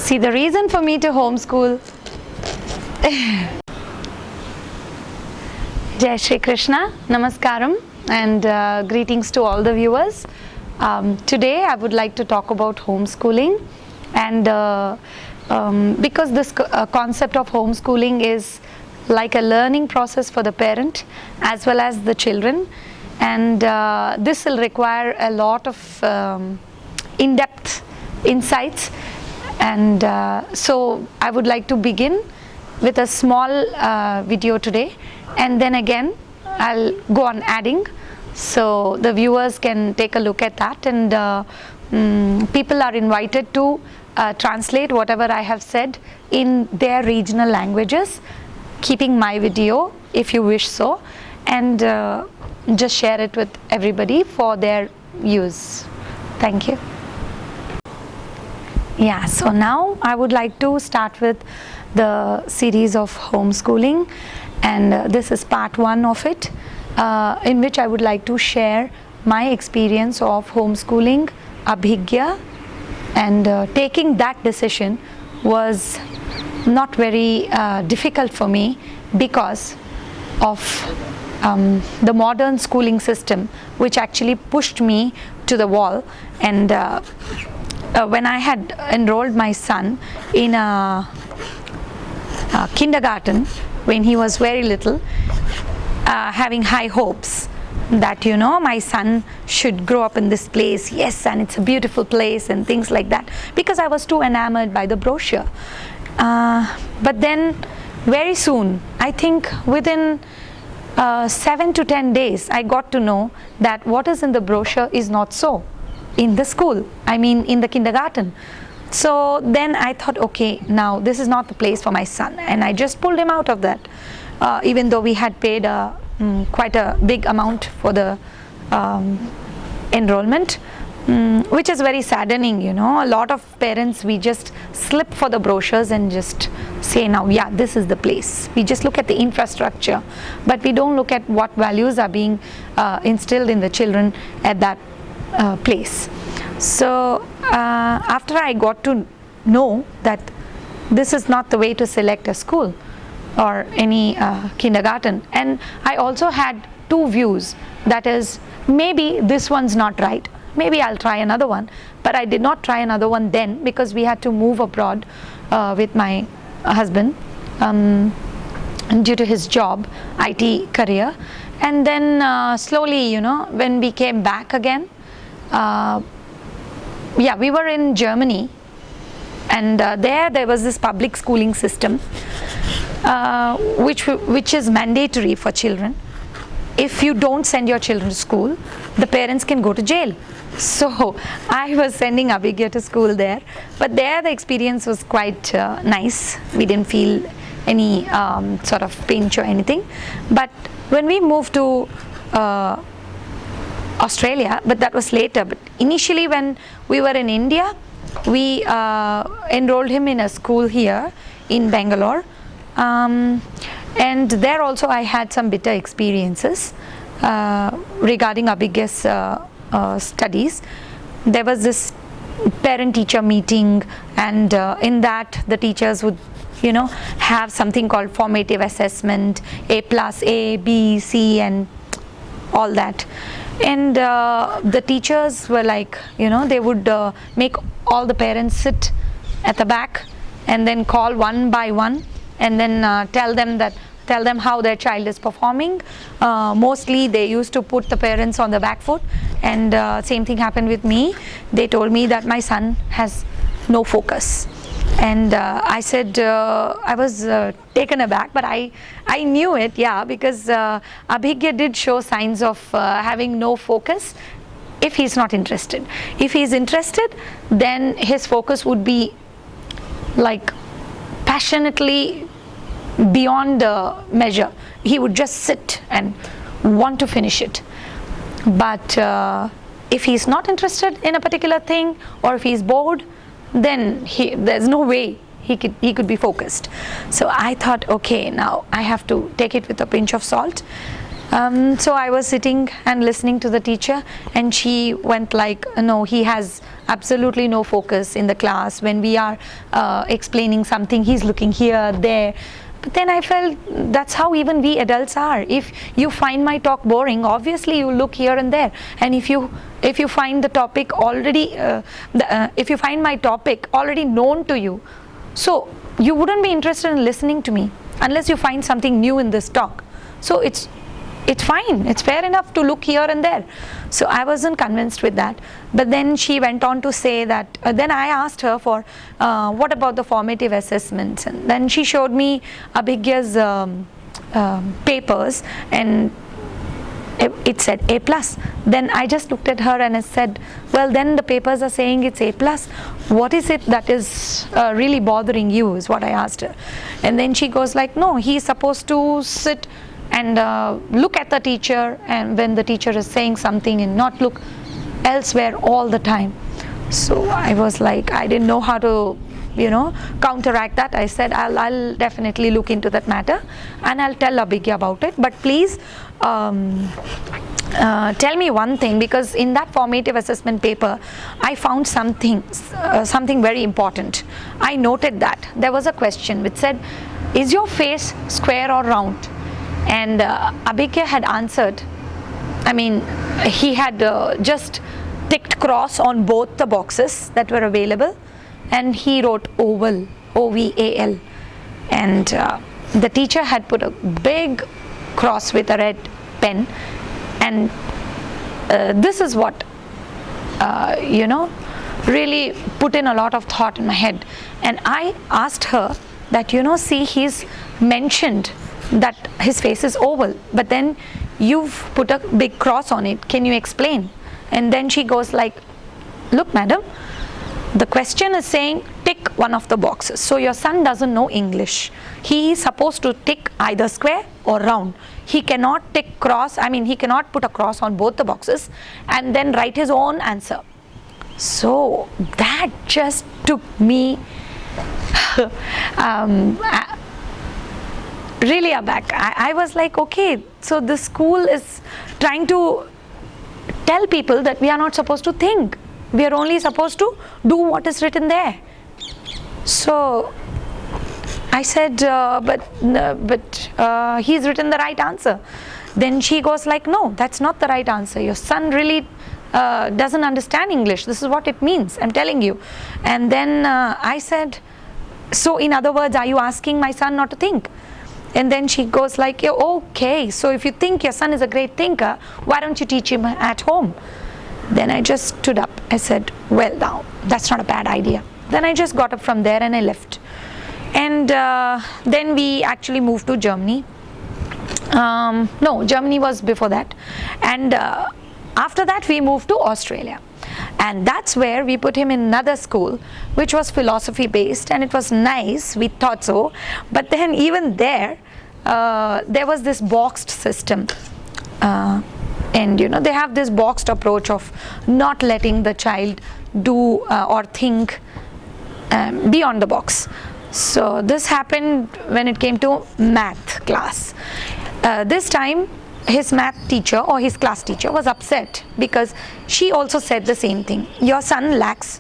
See, the reason for me to homeschool. Jai Shri Krishna, Namaskaram, and greetings to all the viewers. Today I would like to talk about homeschooling, and because this concept of homeschooling is like a learning process for the parent as well as the children, and this will require a lot of in-depth insights, and so I would like to begin with a small video today, and then again I'll go on adding so the viewers can take a look at that, and people are invited to translate whatever I have said in their regional languages, keeping my video if you wish so, and just share it with everybody for their use. Thank you. Yeah, so now I would like to start with the series of homeschooling, and this is part 1 of it, in which I would like to share my experience of homeschooling Abhigya, and taking that decision was not very difficult for me because of the modern schooling system, which actually pushed me to the wall. And when I had enrolled my son in a kindergarten when he was very little, having high hopes that, you know, my son should grow up in this place, yes, and it's a beautiful place and things like that, because I was too enamored by the brochure. But then very soon, I think within 7 to 10 days, I got to know that what is in the brochure is not so in the school, I mean in the kindergarten. So then I thought, okay, now this is not the place for my son, and I just pulled him out of that, even though we had paid quite a big amount for the enrollment, which is very saddening, you know. A lot of parents, we just slip for the brochures and just say, now, yeah, this is the place. We just look at the infrastructure, but we don't look at what values are being instilled in the children at that place. So after I got to know that this is not the way to select a school or any kindergarten, and I also had 2 views, that is, maybe this one's not right, maybe I'll try another one, but I did not try another one then because we had to move abroad with my husband due to his job, IT career, and then slowly, you know, when we came back again, yeah, we were in Germany, and there was this public schooling system, which is mandatory for children. If you don't send your children to school, the parents can go to jail. So I was sending Abhigya to school there, but there the experience was quite nice. We didn't feel any sort of pinch or anything. But when we moved to Australia, but that was later, but initially when we were in India, we enrolled him in a school here in Bangalore, and there also I had some bitter experiences regarding Abhigya's studies. There was this parent-teacher meeting, and in that the teachers would, you know, have something called formative assessment, A+, A, B, C, and all that. And the teachers were like, you know, they would make all the parents sit at the back and then call one by one, and then tell them how their child is performing. Mostly they used to put the parents on the back foot, and same thing happened with me. They told me that my son has no focus, and I said, I was taken aback, but I knew it, yeah, because Abhigya did show signs of having no focus if he's not interested. If he's interested, then his focus would be like passionately beyond measure. He would just sit and want to finish it. But if he's not interested in a particular thing, or if he's bored, then there's no way he could be focused. So I thought, okay, now I have to take it with a pinch of salt. So I was sitting and listening to the teacher, and she went like, no, he has absolutely no focus in the class. When we are explaining something, he's looking here, there. But then I felt that's how even we adults are. If you find my talk boring, obviously you look here and there. And if you find the topic already, if you find my topic already known to you, so you wouldn't be interested in listening to me unless you find something new in this talk. So it's fine, it's fair enough to look here and there. So I wasn't convinced with that. But then she went on to say that, then I asked her for what about the formative assessments, and then she showed me Abhigya's papers, and it said A+. Then I just looked at her and I said, well, then the papers are saying it's A+. What is it that is really bothering you, is what I asked her. And then she goes like, no, he's supposed to sit and look at the teacher, and when the teacher is saying something, and not look elsewhere all the time. So I was like, I didn't know how to counteract that. I said, I'll definitely look into that matter and I'll tell Abhigya about it. But please tell me one thing, because in that formative assessment paper I found something very important. I noted that there was a question which said, is your face square or round? And Abhigya had answered, he had just ticked cross on both the boxes that were available, and he wrote oval, O-V-A-L. And the teacher had put a big cross with a red pen, and this is what really put in a lot of thought in my head. And I asked her that, see, he's mentioned that his face is oval, but then you've put a big cross on it. Can you explain? And then she goes like, look, madam, the question is saying tick one of the boxes. So your son doesn't know English. He is supposed to tick either square or round. He cannot tick cross, he cannot put a cross on both the boxes and then write his own answer. So that just took me really aback. I was like, okay, so the school is trying to tell people that we are not supposed to think. We are only supposed to do what is written there. So I said, but he's written the right answer. Then she goes like, no, that's not the right answer. Your son really doesn't understand English. This is what it means, I'm telling you. And then I said, so in other words, are you asking my son not to think? And then she goes like, okay, so if you think your son is a great thinker, why don't you teach him at home? Then I just stood up. I said, well, now, that's not a bad idea. Then I just got up from there and I left. And then we actually moved to Germany. No, Germany was before that. And after that, we moved to Australia. And that's where we put him in another school, which was philosophy based, and it was nice, we thought so. But then even there was this boxed system. And they have this boxed approach of not letting the child do or think beyond the box. So this happened when it came to math class. This time his math teacher or his class teacher was upset because she also said the same thing. Your son lacks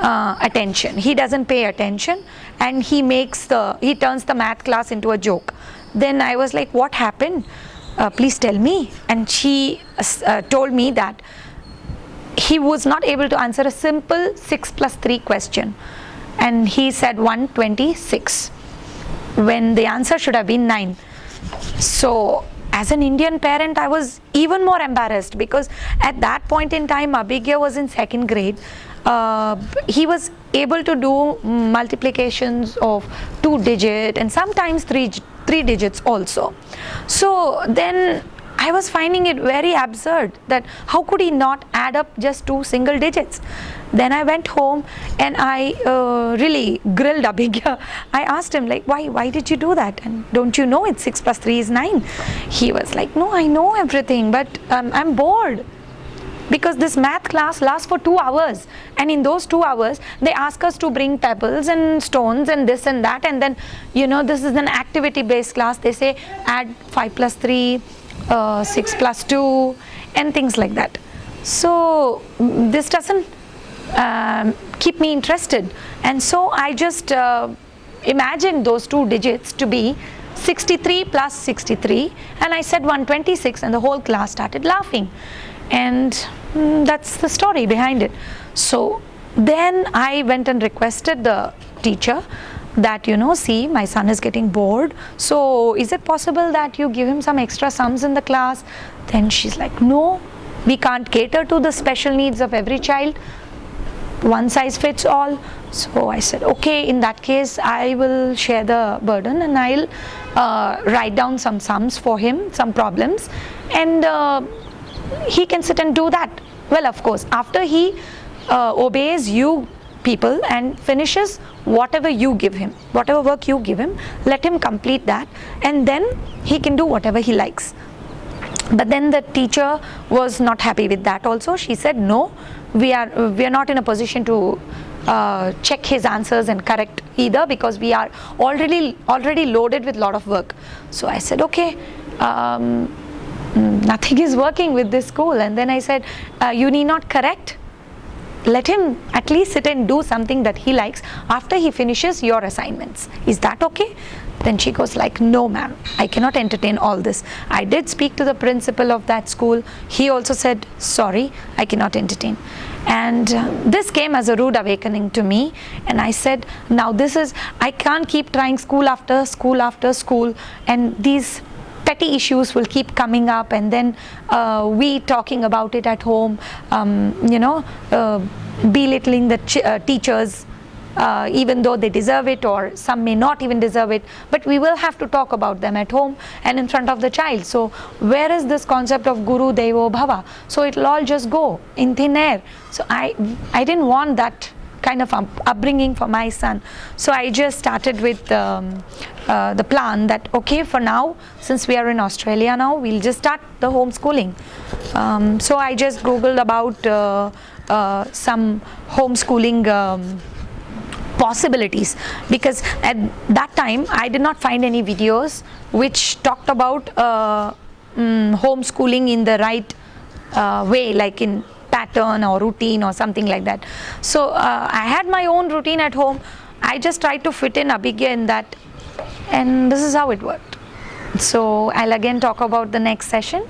attention. He doesn't pay attention, and he turns the math class into a joke. Then I was like, what happened? Please tell me. And she told me that he was not able to answer a simple 6 plus 3 question, and he said 126 when the answer should have been 9. So as an Indian parent, I was even more embarrassed, because at that point in time Abhigya was in 2nd grade. He was able to do multiplications of 2-digit and sometimes 3 digits also. So then I was finding it very absurd that how could he not add up just 2 single digits. Then I went home and I really grilled Abhigya. I asked him like, why did you do that? And don't you know it's 6 plus 3 is 9? He was like, no, I know everything, but I'm bored. Because this math class lasts for 2 hours, and in those 2 hours they ask us to bring pebbles and stones and this and that, and then this is an activity based class. They say add 5 plus 3, 6 plus 2 and things like that. So this doesn't keep me interested. And so I just imagined those two digits to be 63 plus 63, and I said 126, and the whole class started laughing. And that's the story behind it. So then I went and requested the teacher that, see, my son is getting bored, so is it possible that you give him some extra sums in the class? Then she's like, no, we can't cater to the special needs of every child. One size fits all. So I said, okay, in that case I will share the burden, and I'll write down some sums for him, some problems, and he can sit and do that. Well, of course, after he obeys you people and finishes whatever you give him, whatever work you give him, let him complete that, and then he can do whatever he likes. But then the teacher was not happy with that also. She said, no, we are not in a position to check his answers and correct either, because we are already loaded with lot of work. So I said, okay, nothing is working with this school. And then I said, you need not correct, let him at least sit and do something that he likes after he finishes your assignments. Is that okay? Then she goes like, no ma'am, I cannot entertain all this. I did speak to the principal of that school. He also said, sorry, I cannot entertain. And this came as a rude awakening to me, and I said, now I can't keep trying school after school after school, and these petty issues will keep coming up, and then we talking about it at home, belittling the teachers, even though they deserve it, or some may not even deserve it, but we will have to talk about them at home and in front of the child. So where is this concept of Guru Devo Bhava? So it'll all just go in thin air. So I didn't want that kind of upbringing for my son. So I just started with the plan that, okay, for now, since we are in Australia now, we'll just start the homeschooling. So I just googled about some homeschooling possibilities, because at that time I did not find any videos which talked about homeschooling in the right way, like in pattern or routine or something like that. So I had my own routine at home. I just tried to fit in Abhigya in that, and this is how it worked. So I'll again talk about the next session.